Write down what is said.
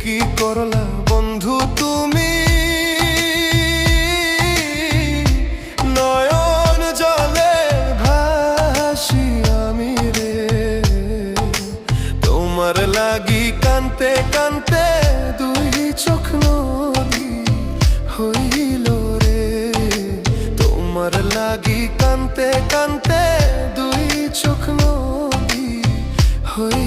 কি করলা বন্ধু তুমি, নয়ন জলে ভাসি আমি রে। তোমার লাগি কানতে কানতে দুই চোখ নদী হইল রে। তোমার লাগি কানতে কানতে দুই চোখ নদী হইল।